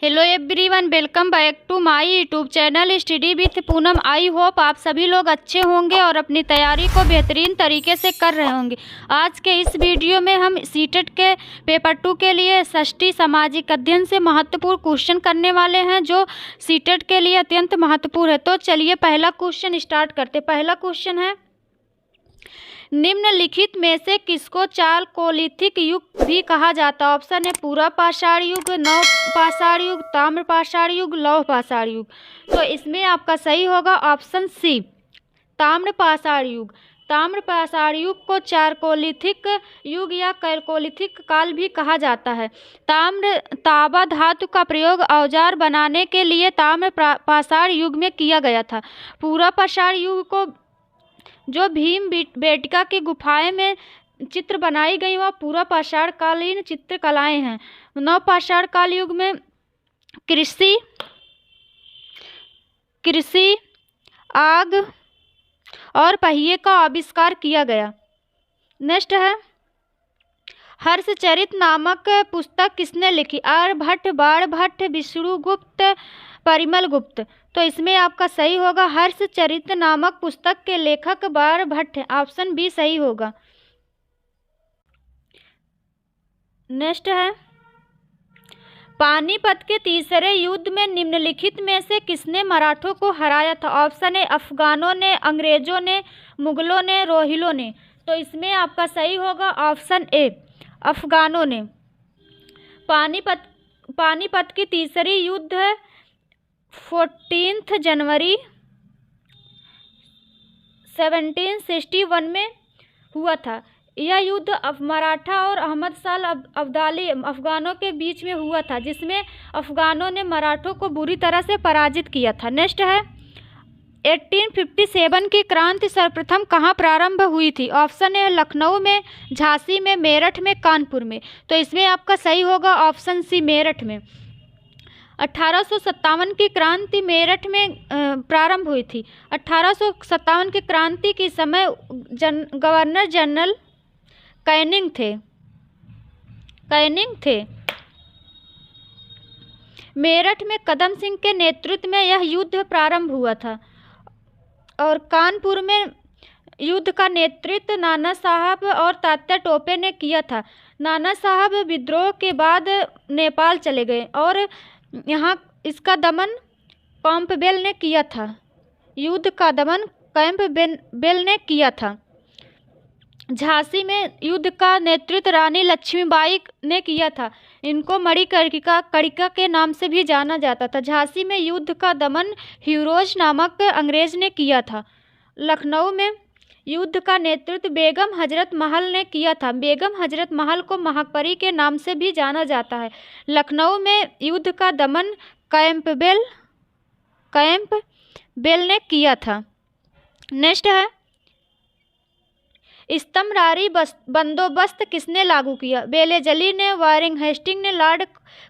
Hello everyone, welcome back to my YouTube channel study with Poonam. I hope आप सभी लोग अच्छे होंगे और अपनी तैयारी को बेहतरीन तरीके से कर रहे होंगे। आज के इस वीडियो में हम सीटेट के पेपर 2 के लिए षष्ठी सामाजिक अध्ययन से महत्वपूर्ण क्वेश्चन करने वाले हैं, जो सीटेट के लिए अत्यंत महत्वपूर्ण है। तो चलिए पहला क्वेश्चन स्टार्ट करते। पहला क्वेश्चन है, निम्नलिखित में से किसको चालकोलिथिक युग भी कहा जाता है? ऑप्शन है पूरा पाषाण युग, नव पाषाण युग, ताम्र पाषाण युग, लौह पाषाण युग। तो इसमें आपका सही होगा ऑप्शन सी, ताम्र पाषाण युग। ताम्र पाषाण युग को चालकोलिथिक युग या कैलकोलिथिक काल भी कहा जाता है। तांबा धातु का प्रयोग औजार बनाने के लिए ताम्र पाषाण युग में किया गया था। पूरा पाषाण युग को जो भीम बेटिका की गुफाएं में चित्र बनाई गई वह पूरा पाषाण कालीन चित्रकलाएं हैं। नव पाषाण काल युग में कृषि आग और पहिए का आविष्कार किया गया। नेक्स्ट है, हर्षचरित नामक पुस्तक किसने लिखी? आर्यभट्ट, बाणभट्ट, विष्णुगुप्त, परिमल गुप्त। तो इसमें आपका सही होगा हर्षचरित नामक पुस्तक के लेखक बाणभट्ट हैं। ऑप्शन बी सही होगा। नेक्स्ट है, पानीपत के तीसरे युद्ध में निम्नलिखित में से किसने मराठों को हराया था? ऑप्शन है अफगानों ने, अंग्रेजों ने, मुगलों ने, रोहिलों ने। तो इसमें आपका सही होगा ऑप्शन ए, अफगानों ने। पानीपत की तीसरी युद्ध 14 जनवरी 1761 में हुआ था। यह युद्ध मराठा और अहमद शाह अब्दाली अफगानों के बीच में हुआ था, जिसमें अफगानों ने मराठों को बुरी तरह से पराजित किया था। नेक्स्ट है, 1857 की क्रांति सर्वप्रथम कहाँ प्रारंभ हुई थी? ऑप्शन है लखनऊ में, झांसी में, मेरठ में, कानपुर में। तो इसमें आपका सही होगा ऑप्शन सी, मेरठ में। 1857 की क्रांति मेरठ में प्रारंभ हुई थी। 1857 की क्रांति के समय गवर्नर जनरल कैनिंग थे। मेरठ में कदम सिंह के नेतृत्व में यह युद्ध प्रारंभ हुआ था और कानपुर में युद्ध का नेतृत्व नाना साहब और तात्या टोपे ने किया था। नाना साहब विद्रोह के बाद नेपाल चले गए और यहाँ इसका दमन कैंपबेल ने किया था। युद्ध का दमन कैंपबेल ने किया था। झांसी में युद्ध का नेतृत्व रानी लक्ष्मीबाई ने किया था। इनको मणिकर्णिका के नाम से भी जाना जाता था। झांसी में युद्ध का दमन ह्यूरोज नामक अंग्रेज ने किया था। लखनऊ में युद्ध का नेतृत्व बेगम हजरत महल ने किया था। बेगम हजरत महल को महापरी के नाम से भी जाना जाता है। लखनऊ में युद्ध का दमन कैंपबेल ने किया था। नेक्स्ट है, स्तंभरारी बंदोबस्त किसने लागू किया? बेलेजली ने, वारेन हेस्टिंग ने, लॉर्ड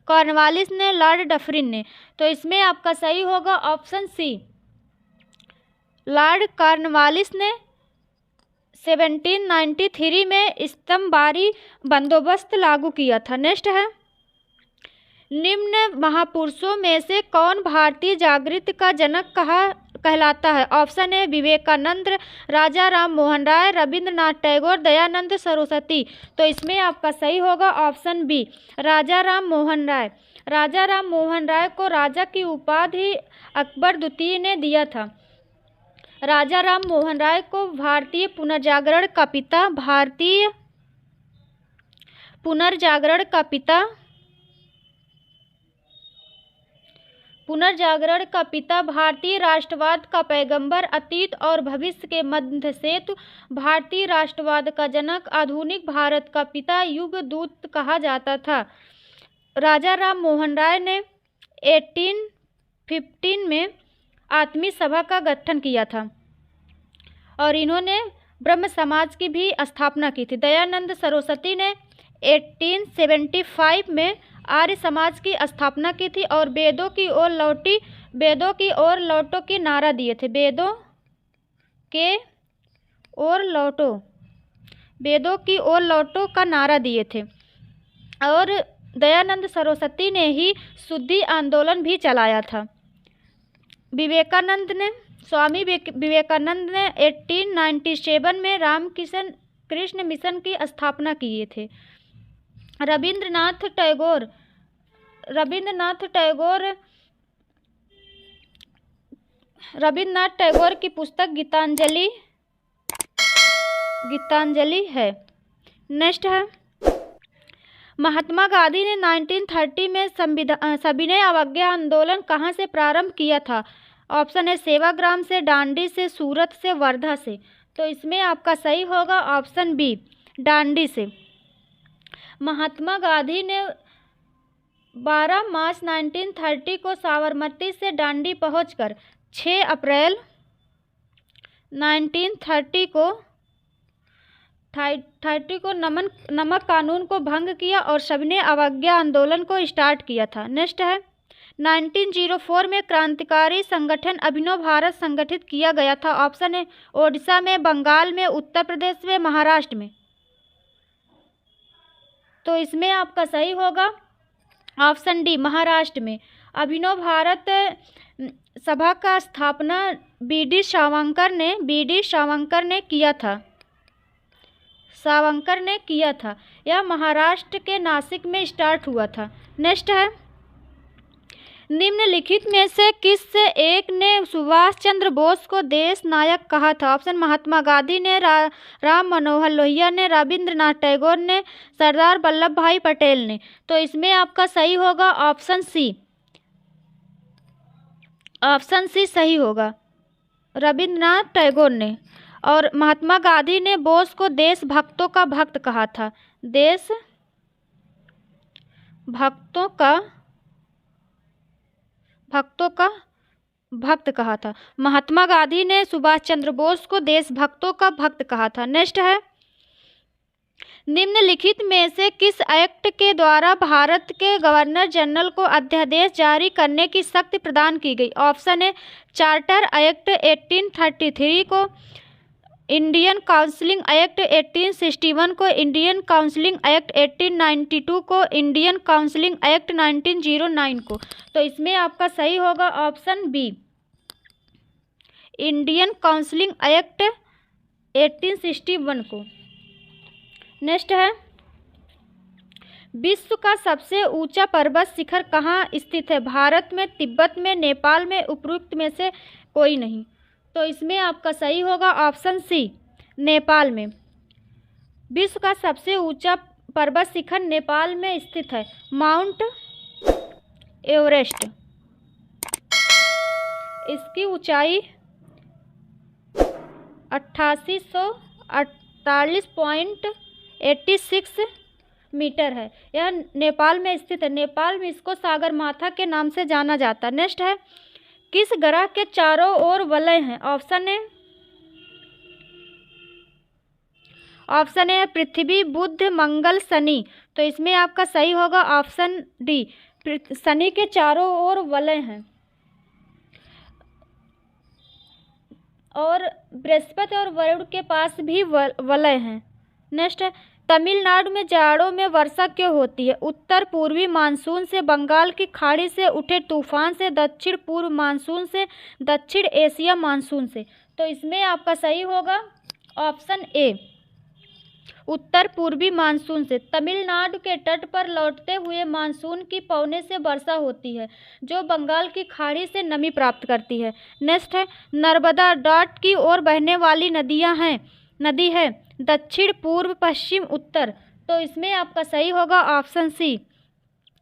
कॉर्नवालिस ने, लॉर्ड डफरिन ने। तो इसमें आपका सही होगा ऑप्शन सी, लॉर्ड कॉर्नवालिस ने 1793 में स्तंभरारी बंदोबस्त लागू किया था। नेक्स्ट है, निम्न महापुरुषों में से कौन भारतीय जागृति का जनक कहलाता है? ऑप्शन है विवेकानंद, राजा राम मोहन राय, रविंद्रनाथ टैगोर, दयानंद सरस्वती। तो इसमें आपका सही होगा ऑप्शन बी, राजा राम मोहन राय। राजा राम मोहन राय को राजा की उपाधि अकबर द्वितीय ने दिया था। राजा राम मोहन राय को भारतीय पुनर्जागरण का पिता, भारतीय राष्ट्रवाद का पैगंबर, अतीत और भविष्य के मध्य सेतु, भारतीय राष्ट्रवाद का जनक, आधुनिक भारत का पिता, युग दूत कहा जाता था। राजा राम मोहन राय ने 1815 में आत्मीय सभा का गठन किया था और इन्होंने ब्रह्म समाज की भी स्थापना की थी। दयानंद सरस्वती ने 1875 में आर्य समाज की स्थापना की थी और वेदों की ओर लौटो की नारा दिए थे। वेदों की ओर लौटो का नारा दिए थे। और दयानंद सरस्वती ने ही शुद्धि आंदोलन भी चलाया था। स्वामी विवेकानंद ने 1897 में कृष्ण मिशन की स्थापना किए थे। रविंद्रनाथ टैगोर की पुस्तक गीतांजलि है। नेक्स्ट है, महात्मा गांधी ने 1930 में सविनय अवज्ञा आंदोलन कहाँ से प्रारंभ किया था? ऑप्शन है सेवाग्राम से, दांडी से, सूरत से, वर्धा से। तो इसमें आपका सही होगा ऑप्शन बी, दांडी से। महात्मा गांधी ने 12 मार्च 1930 को साबरमती से दांडी पहुंचकर 6 अप्रैल 1930 को नमक कानून को भंग किया और सविनय अवज्ञा आंदोलन को स्टार्ट किया था। नेक्स्ट है, 1904 में क्रांतिकारी संगठन अभिनव भारत संगठित किया गया था। ऑप्शन है ओडिशा में, बंगाल में, उत्तर प्रदेश में, महाराष्ट्र में। तो इसमें आपका सही होगा ऑप्शन डी, महाराष्ट्र में। अभिनव भारत सभा का स्थापना बी.डी. सावरकर ने किया था। यह महाराष्ट्र के नासिक में स्टार्ट हुआ था। नेक्स्ट है, निम्नलिखित में से किस एक ने सुभाष चंद्र बोस को देश नायक कहा था? ऑप्शन महात्मा गांधी ने, राम मनोहर लोहिया ने, रविंद्रनाथ टैगोर ने, सरदार वल्लभ भाई पटेल ने। तो इसमें आपका सही होगा ऑप्शन सी। ऑप्शन सी सही होगा, रविंद्रनाथ टैगोर ने। और महात्मा गांधी ने बोस को देशभक्तों का भक्त कहा था। भक्तों का भक्त कहा था। महात्मा गांधी ने सुभाष चंद्र बोस को देशभक्तों का भक्त कहा था। नेक्स्ट है, निम्नलिखित में से किस एक्ट के द्वारा भारत के गवर्नर जनरल को अध्यादेश जारी करने की शक्ति प्रदान की गई? ऑप्शन है चार्टर एक्ट 1833 को, इंडियन काउंसिलिंग एक्ट 1861 को, इंडियन काउंसिलिंग एक्ट 1892 को, इंडियन काउंसिलिंग एक्ट 1909 को। तो इसमें आपका सही होगा option B, Indian councils act 1861 को। नेक्स्ट है, विश्व का सबसे ऊंचा पर्वत शिखर कहाँ स्थित है? भारत में, तिब्बत में, नेपाल में, उपरोक्त में से कोई नहीं। तो इसमें आपका सही होगा ऑप्शन सी, नेपाल में। विश्व का सबसे ऊंचा पर्वत शिखर नेपाल में स्थित है, माउंट एवरेस्ट। इसकी ऊंचाई 8848.86 मीटर है। यह नेपाल में स्थित है। नेपाल में इसको सागरमाथा के नाम से जाना जाता है। नेक्स्ट है, किस ग्रह के चारों ओर वलय हैं? ऑप्शन है पृथ्वी, बुध, मंगल, शनि। तो इसमें आपका सही होगा ऑप्शन डी, शनि के चारों ओर वलय हैं। और बृहस्पति और वरुण के पास भी वलय हैं। नेक्स्ट है, तमिलनाडु में जाड़ों में वर्षा क्यों होती है? उत्तर पूर्वी मानसून से, बंगाल की खाड़ी से उठे तूफान से, दक्षिण पूर्व मानसून से, दक्षिण एशिया मानसून से। तो इसमें आपका सही होगा ऑप्शन ए, उत्तर पूर्वी मानसून से। तमिलनाडु के तट पर लौटते हुए मानसून की पौने से वर्षा होती है, जो बंगाल की खाड़ी से नमी प्राप्त करती है। नेक्स्ट है, नर्मदा डॉट की ओर बहने वाली नदी है दक्षिण, पूर्व, पश्चिम, उत्तर। तो इसमें आपका सही होगा ऑप्शन सी,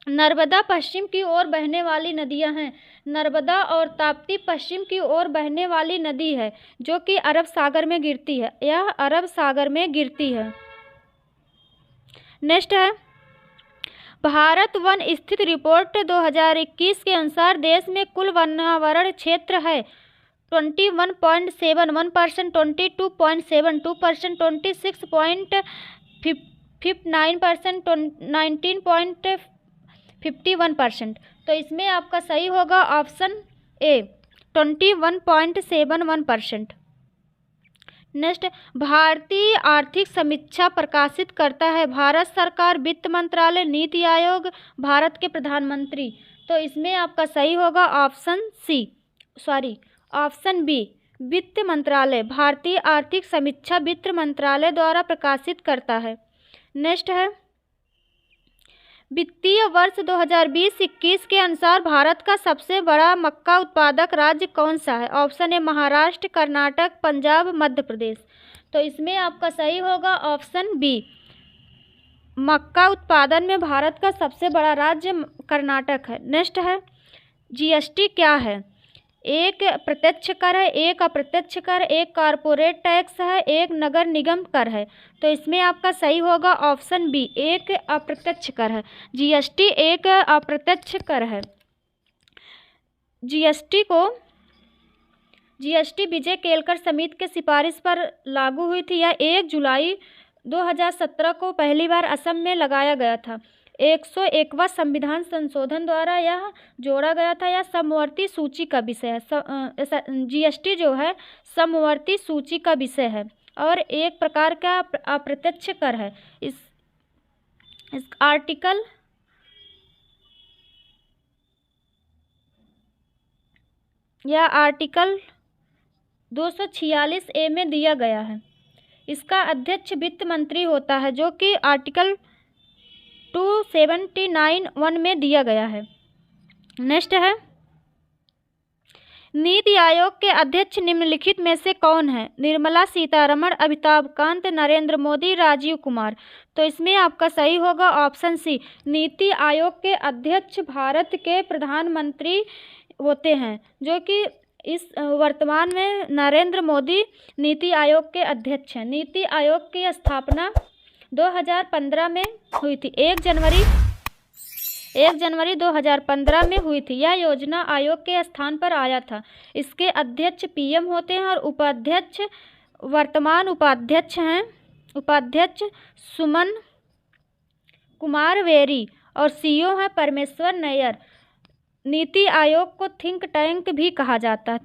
नर्मदा पश्चिम की ओर बहने वाली नदियां हैं। नर्मदा और ताप्ती पश्चिम की ओर बहने वाली नदी है, जो कि अरब सागर में गिरती है। यह अरब सागर में गिरती है। नेक्स्ट है, भारत वन स्थित रिपोर्ट 2021 के अनुसार देश में कुल वनावरण क्षेत्र है 21.71%, 22.72%, 26.59%, 19.51%। तो इसमें आपका सही होगा ऑप्शन ए, 21.71%। नेक्स्ट, भारतीय आर्थिक समीक्षा प्रकाशित करता है भारत सरकार, वित्त मंत्रालय, नीति आयोग, भारत के प्रधानमंत्री। तो इसमें आपका सही होगा ऑप्शन बी, वित्त मंत्रालय। भारतीय आर्थिक समीक्षा वित्त मंत्रालय द्वारा प्रकाशित करता है। नेक्स्ट है, वित्तीय वर्ष 2020-21 के अनुसार भारत का सबसे बड़ा मक्का उत्पादक राज्य कौन सा है? Option A Maharashtra, Karnataka, Punjab, Madhya Pradesh. तो इसमें आपका सही होगा ऑप्शन बी, मक्का उत्पादन में भारत का सबसे बड़ा राज्य कर्नाटक है। नेक्स्ट है, जीएसटी क्या है? एक प्रत्यक्ष कर है, एक अप्रत्यक्ष कर, एक कॉरपोरेट टैक्स है, एक नगर निगम कर है। तो इसमें आपका सही होगा ऑप्शन बी, एक अप्रत्यक्ष कर है। जीएसटी एक अप्रत्यक्ष कर है। जीएसटी विजय केलकर समिति के सिफारिश पर लागू हुई थी। यह 1 जुलाई 2017 को पहली बार असम में लगाया गया था। 101वां संविधान संशोधन द्वारा यह जोड़ा गया था। यह समवर्ती सूची का विषय है। जीएसटी जो है समवर्ती सूची का विषय है और एक प्रकार का अप्रत्यक्ष कर है। इस आर्टिकल यह आर्टिकल 246A में दिया गया है। इसका अध्यक्ष वित्त मंत्री होता है, जो कि आर्टिकल 279(1) में दिया गया है। नेक्स्ट है, नीति आयोग के अध्यक्ष निम्नलिखित में से कौन है? निर्मला सीतारमण, अमिताभ कांत, नरेंद्र मोदी, राजीव कुमार। तो इसमें आपका सही होगा ऑप्शन सी, नीति आयोग के अध्यक्ष भारत के प्रधानमंत्री होते हैं, जो कि इस वर्तमान में नरेंद्र मोदी नीति आयोग के अध्यक्ष हैं। नीति आयोग की स्थापना 2015 में हुई थी। 1 जनवरी 2015 में हुई थी। यह योजना आयोग के स्थान पर आया था। इसके अध्यक्ष पीएम होते हैं और उपाध्यक्ष वर्तमान उपाध्यक्ष सुमन कुमार वेरी और सीईओ हैं परमेश्वर नैयर। नीति आयोग को थिंक टैंक भी कहा जाता है।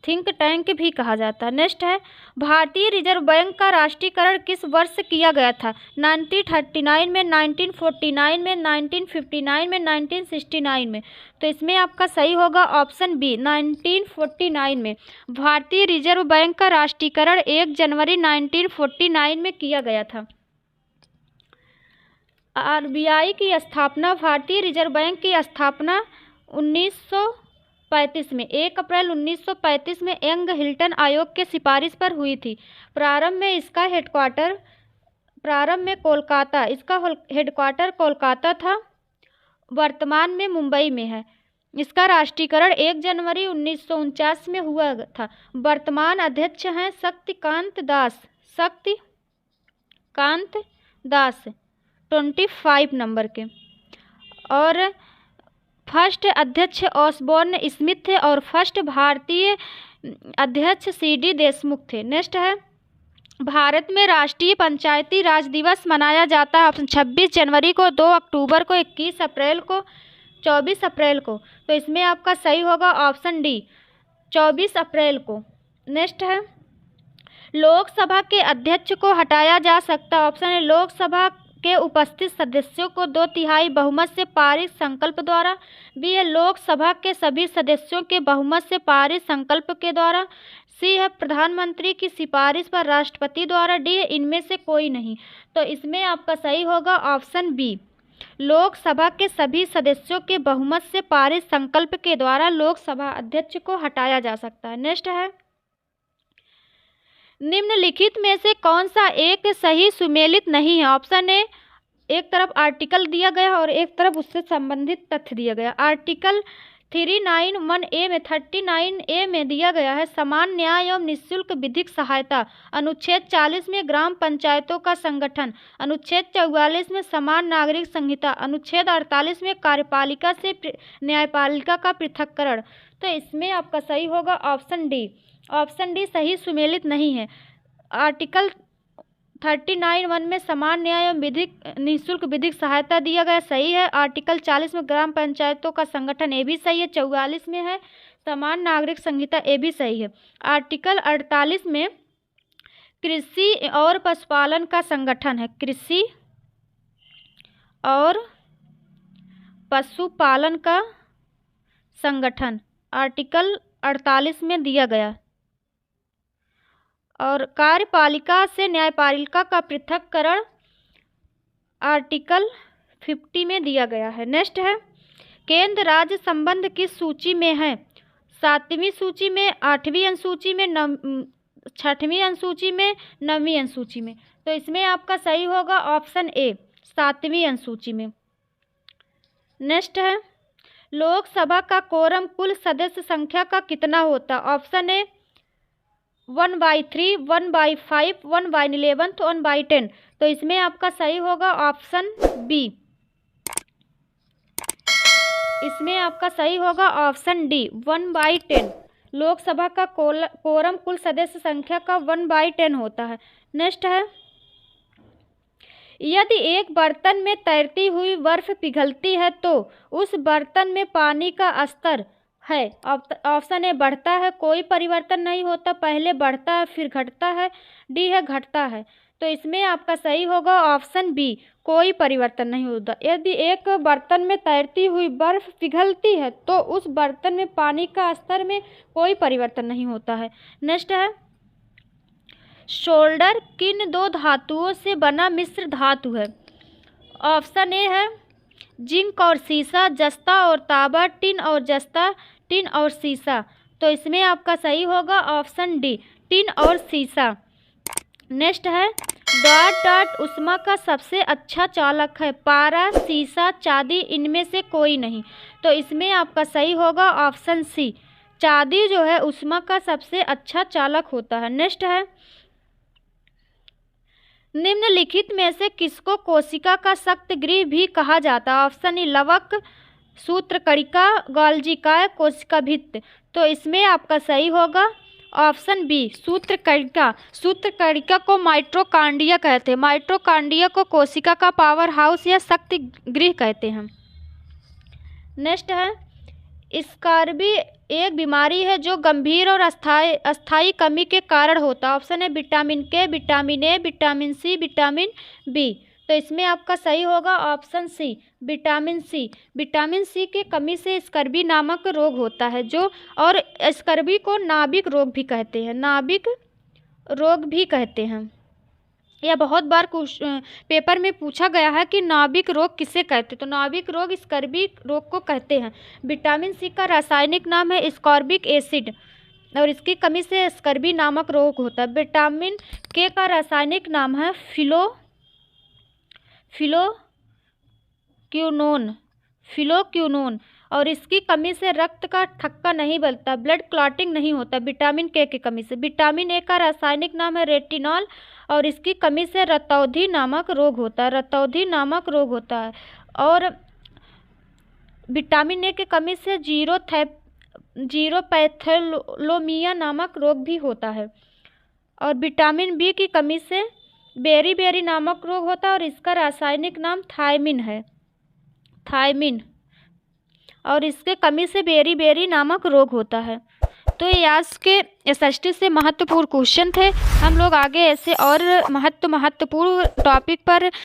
थिंक टैंक भी कहा जाता है। नेक्स्ट है, भारतीय रिजर्व बैंक का राष्ट्रीयकरण किस वर्ष किया गया था? 1939 में, 1949 में, 1959 में, 1969 में। तो इसमें आपका सही होगा ऑप्शन बी, 1949 में। भारतीय रिजर्व बैंक का राष्ट्रीयकरण 1 जनवरी 1949 में किया गया था। आरबीआई की स्थापना, भारतीय रिजर्व बैंक की स्थापना 1935 में 1 अप्रैल 1935 में यंग हिल्टन आयोग के सिफारिश पर हुई थी। प्रारंभ में कोलकाता, इसका हेडक्वार्टर कोलकाता था, वर्तमान में मुंबई में है। इसका राष्ट्रीयकरण 1 जनवरी 1949 में हुआ था। वर्तमान अध्यक्ष हैं शक्तिकांत दास 25 नंबर के, और फर्स्ट अध्यक्ष ऑसबोर्न स्मिथ थे और फर्स्ट भारतीय अध्यक्ष सीडी देशमुख थे। नेक्स्ट है, भारत में राष्ट्रीय पंचायती राज दिवस मनाया जाता है 26 जनवरी को, 2 अक्टूबर को, 21 अप्रैल को, 24 अप्रैल को। तो इसमें आपका सही होगा ऑप्शन डी, 24 अप्रैल को। नेक्स्ट है, लोकसभा के अध्यक्ष को हटाया जा सकता। ऑप्शन है, लोकसभा के उपस्थित सदस्यों को 2/3 बहुमत से पारित संकल्प द्वारा। बी है, लोकसभा के सभी सदस्यों के बहुमत से पारित संकल्प के द्वारा। सी है, प्रधानमंत्री की सिफारिश पर राष्ट्रपति द्वारा। डी है, इनमें से कोई नहीं। तो इसमें आपका सही होगा ऑप्शन बी, लोकसभा के सभी सदस्यों के बहुमत से पारित संकल्प के द्वारा लोकसभा अध्यक्ष को हटाया जा सकता है। नेक्स्ट है, निम्नलिखित में से कौन सा एक सही सुमेलित नहीं है? ऑप्शन ए, एक तरफ आर्टिकल दिया गया और एक तरफ उससे संबंधित तथ्य दिया गया। आर्टिकल 39A में दिया गया है समान न्याय एवं निःशुल्क विधिक सहायता। अनुच्छेद 40 में ग्राम पंचायतों का संगठन। अनुच्छेद 44 में समान नागरिक संहिता। अनुच्छेद 48 में कार्यपालिका से न्यायपालिका का पृथक्करण। तो इसमें आपका सही होगा ऑप्शन डी। ऑप्शन डी सही सुमेलित नहीं है। आर्टिकल 39(1) में समान न्याय एवं निःशुल्क विधिक सहायता दिया गया, सही है। आर्टिकल 40 में ग्राम पंचायतों का संगठन, ये भी सही है। 44 में है समान नागरिक संहिता, ये भी सही है। आर्टिकल 48 में कृषि और पशुपालन का संगठन है, कृषि और पशुपालन का संगठन आर्टिकल 48 में दिया गया। और कार्यपालिका से न्यायपालिका का पृथक्करण आर्टिकल 50 में दिया गया है। नेक्स्ट है केंद्र राज्य संबंध किस सूची में है? 7वीं सूची में, 8वीं अनुसूची में, 6वीं अनुसूची में, 9वीं अनुसूची में। तो इसमें आपका सही होगा ऑप्शन ए, 7वीं अनुसूची में। नेक्स्ट है लोकसभा का कोरम कुल सदस्य संख्या का कितना होता है? Option A 1/3, 1/5, 1/11, 1/10। तो इसमें आपका सही होगा ऑप्शन बी, इसमें आपका सही होगा ऑप्शन डी, 1/10। लोकसभा का कोरम कुल सदस्य संख्या का 1/10 होता है। नेक्स्ट है यदि एक बर्तन में तैरती हुई बर्फ पिघलती है तो उस बर्तन में पानी का स्तर है, ऑप्शन ए बढ़ता है, कोई परिवर्तन नहीं होता, पहले बढ़ता है फिर घटता है, डी है घटता है। तो इसमें आपका सही होगा ऑप्शन बी, कोई परिवर्तन नहीं होता। यदि एक बर्तन में तैरती हुई बर्फ पिघलती है तो उस बर्तन में पानी का स्तर में कोई परिवर्तन नहीं होता है। नेक्स्ट है शोल्डर किन दो धातुओं से बना मिश्र धातु है? ऑप्शन ए है जिंक और सीसा, जस्ता और तांबा, टिन और जस्ता, टिन और सीसा। तो इसमें आपका सही होगा ऑप्शन डी, टिन और सीसा। नेक्स्ट है डॉट डॉट ऊष्मा का सबसे अच्छा चालक है, पारा, सीसा, चांदी, इनमें से कोई नहीं। तो इसमें आपका सही होगा ऑप्शन सी, चांदी जो है ऊष्मा का सबसे अच्छा चालक होता है। नेक्स्ट है निम्नलिखित में से किसको कोशिका का सख्त गृह भी कहा जाता है? ऑप्शन ए लवक, सूत्रकणिका, गोल्जिकाय, कोशिका भित्त। तो इसमें आपका सही होगा ऑप्शन बी, सूत्रकणिका। सूत्रकणिका को माइटोकॉन्ड्रिया कहते हैं, माइटोकॉन्ड्रिया को कोशिका का पावर हाउस या शक्ति गृह कहते हैं। नेक्स्ट है स्कर्वी एक बीमारी है जो गंभीर और अस्थायी कमी के कारण होता है। ऑप्शन है vitamin K, vitamin A, vitamin C, vitamin B. तो इसमें आपका सही होगा option C, vitamin C. Vitamin C की कमी से स्कर्वी नामक रोग होता है जो, और स्कर्वी को नाभिक रोग भी कहते हैं, नाभिक रोग भी कहते हैं। यह बहुत बार पेपर में पूछा गया है कि नाभिक रोग किसे कहते हैं? तो नाभिक रोग स्कर्वी रोग को कहते हैं। विटामिन सी का रासायनिक नाम है स्कॉर्बिक एसिड और इसकी कमी से स्कर्वी नामक रोग होता है। विटामिन के का रासायनिक नाम है फिलोक्यूनोन और इसकी कमी से रक्त का थक्का नहीं बनता, ब्लड क्लॉटिंग नहीं होता विटामिन के की कमी से। विटामिन ए का रासायनिक नाम है रेटिनॉल और इसकी कमी से रतौंधी नामक रोग होता है, रतौंधी नामक रोग होता है। और विटामिन ए की कमी से जीरोपैथोलोमिया नामक रोग भी होता है। और विटामिन बी की कमी से बेरी नामक रोग होता है और इसका रासायनिक नाम थायमिन है, थायमिन, और इसके कमी से बेरी नामक रोग होता है। तो ये आज के एसएसटी से महत्वपूर्ण क्वेश्चन थे। हम लोग आगे ऐसे और महत्वपूर्ण टॉपिक पर